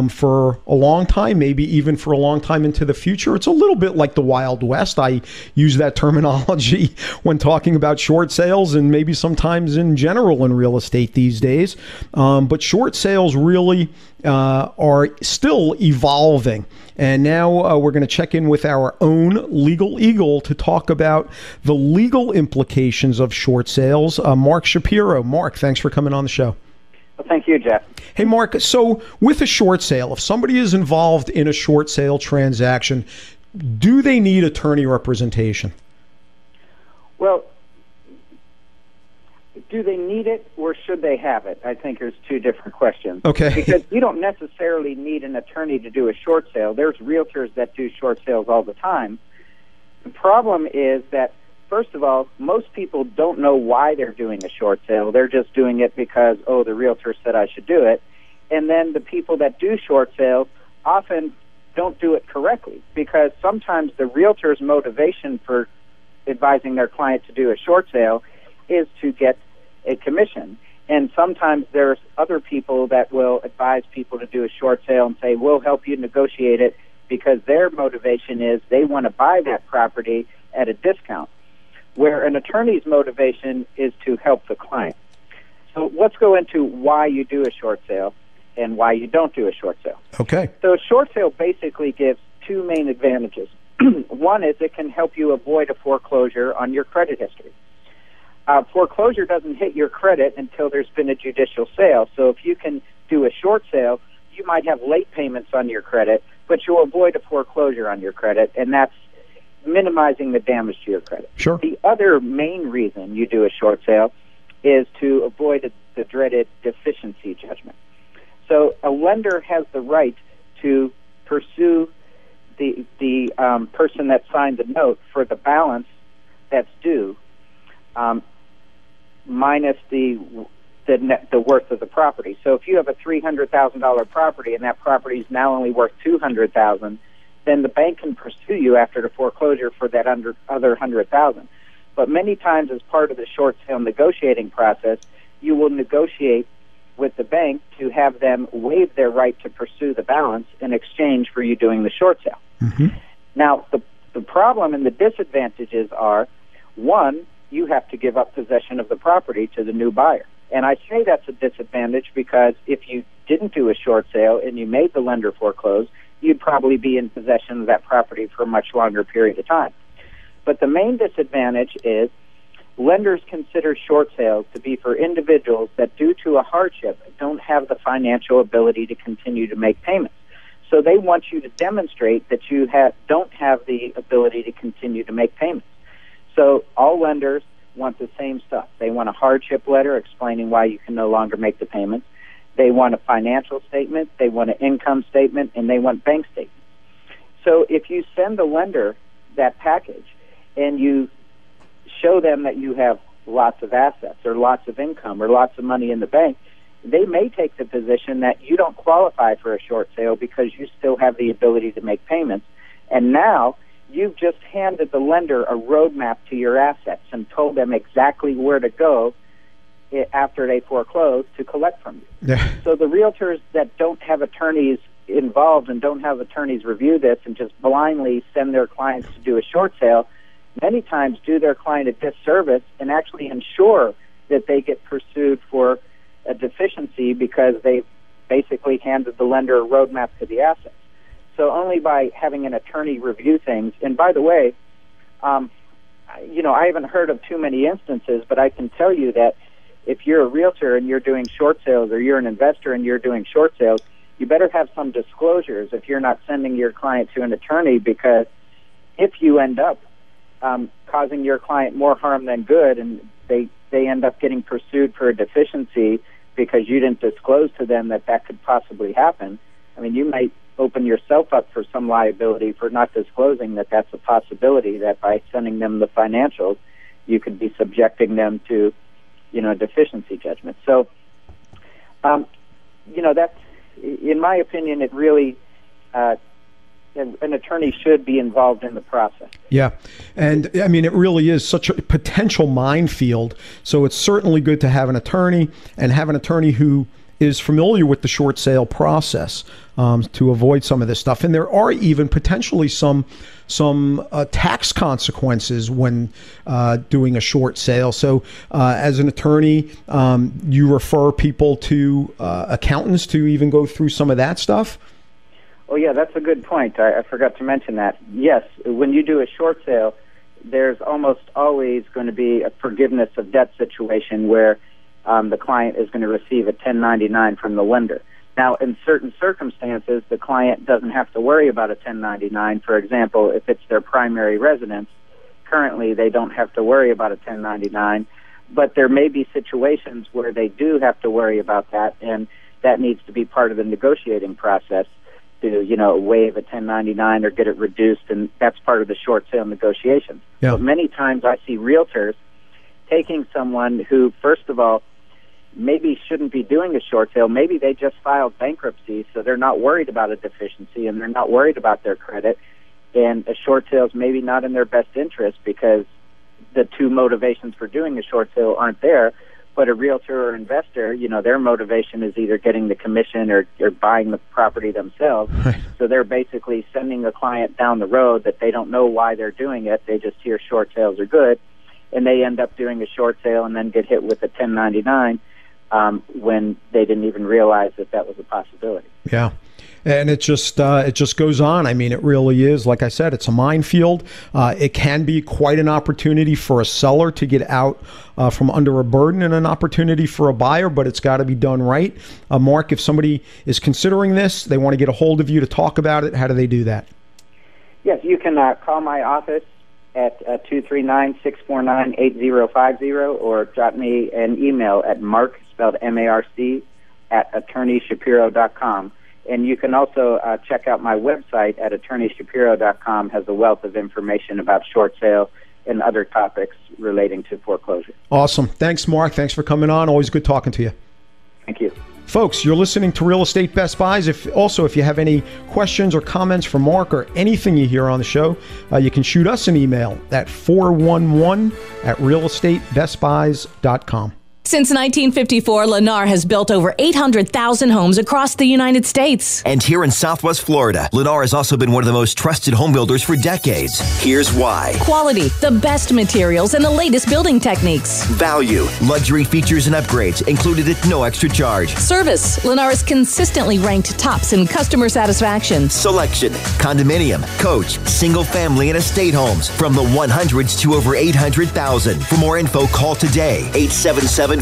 for a long time, maybe even for a long time into the future. It's a little bit like the Wild West. I use that terminology when talking about short sales and maybe sometimes in general in real estate these days. But short sales really are still evolving. And now we're going to check in with our own legal eagle to talk about the legal implications of short sales. Mark Shapiro. Mark, thanks for coming on the show. Well, thank you, Jeff. Hey, Mark, so with a short sale, if somebody is involved in a short sale transaction, do they need attorney representation? Well, do they need it or should they have it? I think there's two different questions. Okay. Because you don't necessarily need an attorney to do a short sale. There's realtors that do short sales all the time. The problem is that, first of all, most people don't know why they're doing a short sale. They're just doing it because, the realtor said I should do it. And then the people that do short sales often don't do it correctly, because sometimes the realtor's motivation for advising their client to do a short sale is to get a commission. And sometimes there's other people that will advise people to do a short sale and say, we'll help you negotiate it, because their motivation is they want to buy that property at a discount, where an attorney's motivation is to help the client. So let's go into why you do a short sale and why you don't do a short sale. Okay. So a short sale basically gives two main advantages. One is it can help you avoid a foreclosure on your credit history. Foreclosure doesn't hit your credit until there's been a judicial sale. So if you can do a short sale, you might have late payments on your credit, but you'll avoid a foreclosure on your credit, and that's minimizing the damage to your credit. Sure. The other main reason you do a short sale is to avoid the dreaded deficiency judgment. So a lender has the right to pursue the person that signed the note for the balance that's due, minus the worth of the property. So if you have a $300,000 property and that property is now only worth $200,000, then the bank can pursue you after the foreclosure for that other $100,000. But many times, as part of the short sale negotiating process, you will negotiate with the bank to have them waive their right to pursue the balance in exchange for you doing the short sale. Mm-hmm. Now, the problem and the disadvantages are, one, you have to give up possession of the property to the new buyer. And I say that's a disadvantage because if you didn't do a short sale and you made the lender foreclose, you'd probably be in possession of that property for a much longer period of time. But the main disadvantage is lenders consider short sales to be for individuals that, due to a hardship, don't have the financial ability to continue to make payments. So they want you to demonstrate that you don't have the ability to continue to make payments. So all lenders want the same stuff. They want a hardship letter explaining why you can no longer make the payments. They want a financial statement, they want an income statement, and they want bank statements. So if you send the lender that package and you show them that you have lots of assets or lots of income or lots of money in the bank, they may take the position that you don't qualify for a short sale because you still have the ability to make payments. And now you've just handed the lender a roadmap to your assets and told them exactly where to go after they foreclose to collect from you. Yeah. So the realtors that don't have attorneys involved and don't have attorneys review this and just blindly send their clients to do a short sale, many times do their client a disservice and actually ensure that they get pursued for a deficiency because they basically handed the lender a roadmap to the assets. So only by having an attorney review things, and by the way, I haven't heard of too many instances, but I can tell you that if you're a realtor and you're doing short sales, or you're an investor and you're doing short sales, you better have some disclosures if you're not sending your client to an attorney, because if you end up causing your client more harm than good, and they end up getting pursued for a deficiency because you didn't disclose to them that could possibly happen, I mean, you might open yourself up for some liability for not disclosing that that's a possibility, that by sending them the financials, you could be subjecting them to, a deficiency judgment. So, that's, in my opinion, it really, an attorney should be involved in the process. Yeah. And I mean, it really is such a potential minefield. So it's certainly good to have an attorney, and have an attorney who is familiar with the short sale process to avoid some of this stuff. And there are even potentially some tax consequences when doing a short sale. So as an attorney, you refer people to accountants to even go through some of that stuff? Oh, yeah, that's a good point. I forgot to mention that. Yes, when you do a short sale, there's almost always going to be a forgiveness of debt situation where the client is going to receive a 1099 from the lender. Now, in certain circumstances, the client doesn't have to worry about a 1099. For example, if it's their primary residence, currently they don't have to worry about a 1099. But there may be situations where they do have to worry about that, and that needs to be part of the negotiating process to, waive a 1099 or get it reduced, and that's part of the short sale negotiations. Yeah. But many times I see realtors taking someone who, first of all, maybe shouldn't be doing a short sale. Maybe they just filed bankruptcy, so they're not worried about a deficiency and they're not worried about their credit. And a short sale is maybe not in their best interest because the two motivations for doing a short sale aren't there. But a realtor or investor, their motivation is either getting the commission or buying the property themselves. Right. So they're basically sending a client down the road that they don't know why they're doing it. They just hear short sales are good, and they end up doing a short sale and then get hit with a 1099 when they didn't even realize that was a possibility. Yeah. And it just goes on. I mean, it really is. Like I said, it's a minefield. It can be quite an opportunity for a seller to get out from under a burden, and an opportunity for a buyer, but it's got to be done right. Mark, if somebody is considering this, they want to get a hold of you to talk about it, how do they do that? Yes, you can call my office at 239-649-8050, or drop me an email at Mark, spelled M-A-R-C, at attorneyshapiro.com. And you can also check out my website at attorneyshapiro.com. Has a wealth of information about short sale and other topics relating to foreclosure. Awesome. Thanks, Mark. Thanks for coming on. Always good talking to you. Thank you. Folks, you're listening to Real Estate Best Buys. If you have any questions or comments for Mark or anything you hear on the show, you can shoot us an email at 411@realestatebestbuys.com. Since 1954, Lennar has built over 800,000 homes across the United States. And here in Southwest Florida, Lennar has also been one of the most trusted home builders for decades. Here's why. Quality, the best materials, and the latest building techniques. Value, luxury features and upgrades included at no extra charge. Service, Lennar is consistently ranked tops in customer satisfaction. Selection, condominium, coach, single family and estate homes from the 100s to over 800,000. For more info, call today, 877-45-Lennar.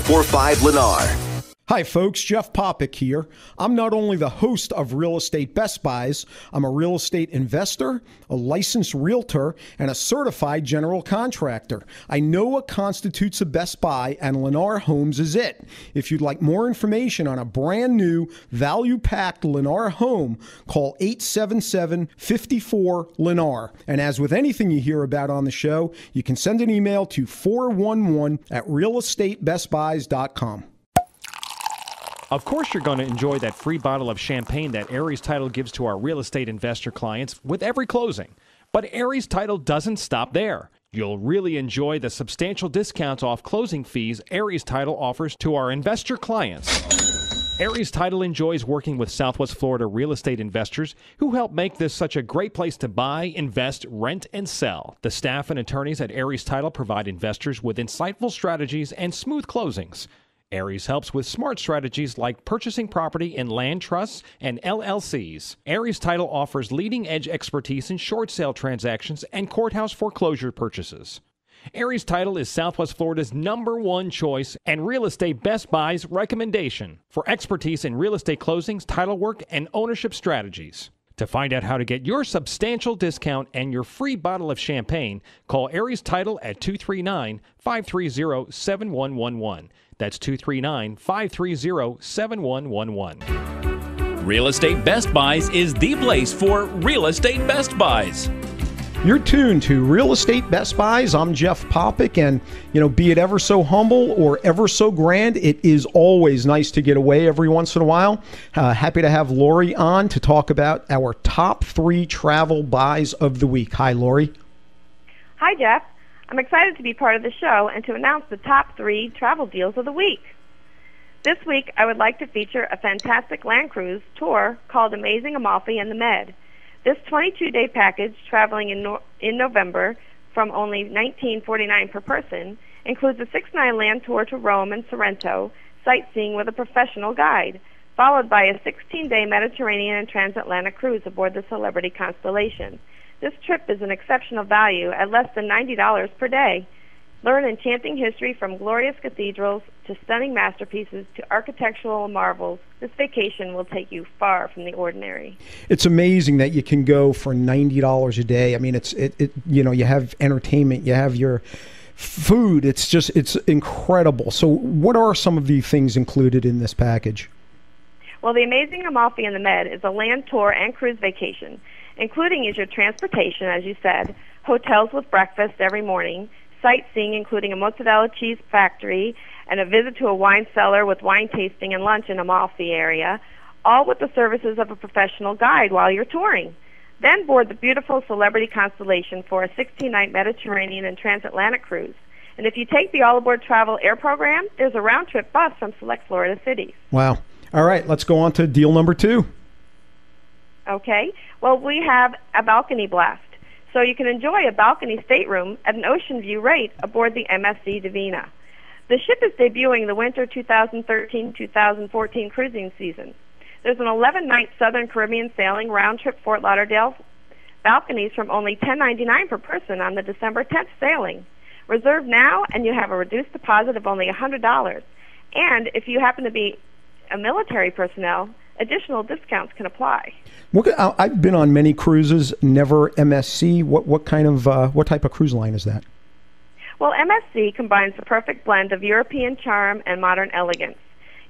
Hi folks, Jeff Popick here. I'm not only the host of Real Estate Best Buys, I'm a real estate investor, a licensed realtor, and a certified general contractor. I know what constitutes a Best Buy, and Lennar Homes is it. If you'd like more information on a brand new, value-packed Lennar home, call 877-54-Lennar. And as with anything you hear about on the show, you can send an email to 411@realestatebestbuys.com. Of course, you're going to enjoy that free bottle of champagne that Aries Title gives to our real estate investor clients with every closing. But Aries Title doesn't stop there. You'll really enjoy the substantial discounts off closing fees Aries Title offers to our investor clients. Aries Title enjoys working with Southwest Florida real estate investors who help make this such a great place to buy, invest, rent, and sell. The staff and attorneys at Aries Title provide investors with insightful strategies and smooth closings. Aries helps with smart strategies like purchasing property in land trusts and LLCs. Aries Title offers leading-edge expertise in short sale transactions and courthouse foreclosure purchases. Aries Title is Southwest Florida's #1 choice and Real Estate Best Buy's recommendation for expertise in real estate closings, title work, and ownership strategies. To find out how to get your substantial discount and your free bottle of champagne, call Aries Title at 239-530-7111. That's 239-530-7111. Real Estate Best Buys is the place for Real Estate Best Buys. You're tuned to Real Estate Best Buys. I'm Jeff Popick, and be it ever so humble or ever so grand, it is always nice to get away every once in a while. Happy to have Lori on to talk about our top 3 travel buys of the week. Hi, Lori. Hi, Jeff. I'm excited to be part of the show and to announce the top 3 travel deals of the week. This week, I would like to feature a fantastic land cruise tour called Amazing Amalfi and the Med. This 22-day package, traveling in November from only $19.49 per person, includes a 6-night land tour to Rome and Sorrento, sightseeing with a professional guide, followed by a 16-day Mediterranean and transatlantic cruise aboard the Celebrity Constellation. This trip is an exceptional value at less than $90 per day. Learn enchanting history from glorious cathedrals to stunning masterpieces to architectural marvels. This vacation will take you far from the ordinary. It's amazing that you can go for $90 a day. I mean, you have entertainment, you have your food. It's incredible. So what are some of the things included in this package? Well, the Amazing Amalfi and the Med is a land tour and cruise vacation. Including is your transportation, as you said, hotels with breakfast every morning, sightseeing including a mozzarella cheese factory, and a visit to a wine cellar with wine tasting and lunch in Amalfi area, all with the services of a professional guide while you're touring. Then board the beautiful Celebrity Constellation for a 16-night Mediterranean and transatlantic cruise. And if you take the All Aboard Travel Air program, there's a round-trip bus from select Florida cities. Wow. All right, let's go on to deal number 2. Okay. Well, we have a balcony blast. So you can enjoy a balcony stateroom at an ocean view rate aboard the MSC Divina. The ship is debuting the winter 2013-2014 cruising season. There's an 11-night Southern Caribbean sailing round-trip Fort Lauderdale balconies from only $10.99 per person on the December 10th sailing. Reserve now, and you have a reduced deposit of only $100. And if you happen to be a military personnel, additional discounts can apply. I've been on many cruises, never MSC. What type of cruise line is that? Well, MSC combines the perfect blend of European charm and modern elegance.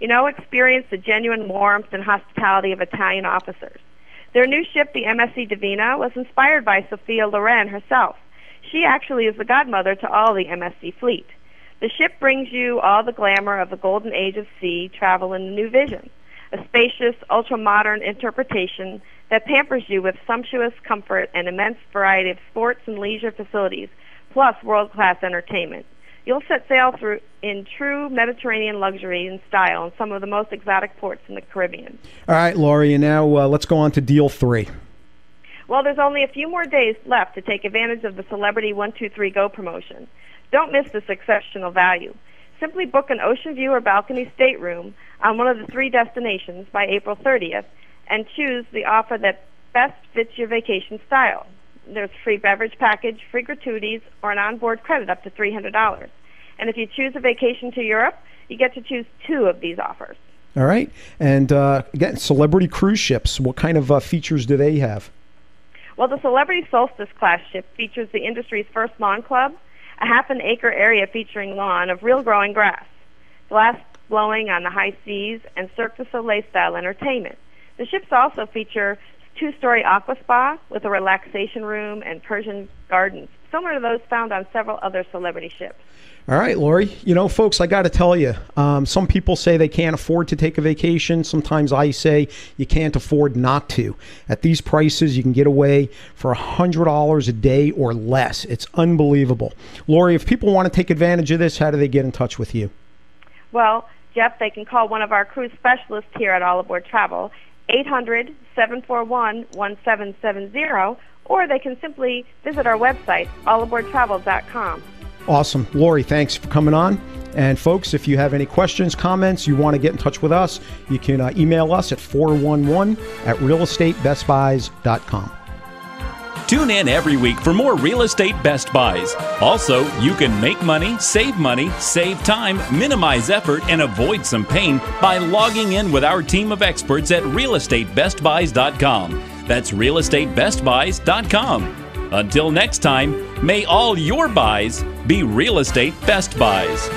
Experience the genuine warmth and hospitality of Italian officers. Their new ship, the MSC Divina, was inspired by Sophia Loren herself. She actually is the godmother to all the MSC fleet. The ship brings you all the glamour of the golden age of sea travel in a new vision. A spacious, ultra-modern interpretation that pampers you with sumptuous comfort and immense variety of sports and leisure facilities, plus world-class entertainment. You'll set sail in true Mediterranean luxury and style in some of the most exotic ports in the Caribbean. All right, Lori, and now let's go on to deal 3. Well, there's only a few more days left to take advantage of the Celebrity 123 Go promotion. Don't miss this exceptional value. Simply book an ocean view or balcony stateroom on one of the 3 destinations by April 30th and choose the offer that best fits your vacation style. There's a free beverage package, free gratuities, or an onboard credit up to $300. And if you choose a vacation to Europe, you get to choose 2 of these offers. All right. And again, Celebrity cruise ships, what kind of features do they have? Well, the Celebrity Solstice class ship features the industry's first lawn club, a half-an-acre area featuring lawn of real growing grass, glass blowing on the high seas, and Cirque du Soleil-style entertainment. The ships also feature 2-story aqua spa with a relaxation room and Persian gardens, similar to those found on several other Celebrity ships. All right, Lori. Folks, I got to tell you, some people say they can't afford to take a vacation. Sometimes I say you can't afford not to. At these prices, you can get away for $100 a day or less. It's unbelievable. Lori, if people want to take advantage of this, how do they get in touch with you? Well, Jeff, they can call one of our cruise specialists here at All Aboard Travel, 800-741-1770, or they can simply visit our website, allaboardtravel.com. Awesome. Lori, thanks for coming on. And folks, if you have any questions, comments, you want to get in touch with us, you can email us at 411@realestatebestbuys.com. Tune in every week for more Real Estate Best Buys. Also, you can make money, save time, minimize effort, and avoid some pain by logging in with our team of experts at realestatebestbuys.com. That's realestatebestbuys.com. Until next time, may all your buys be Real Estate Best Buys.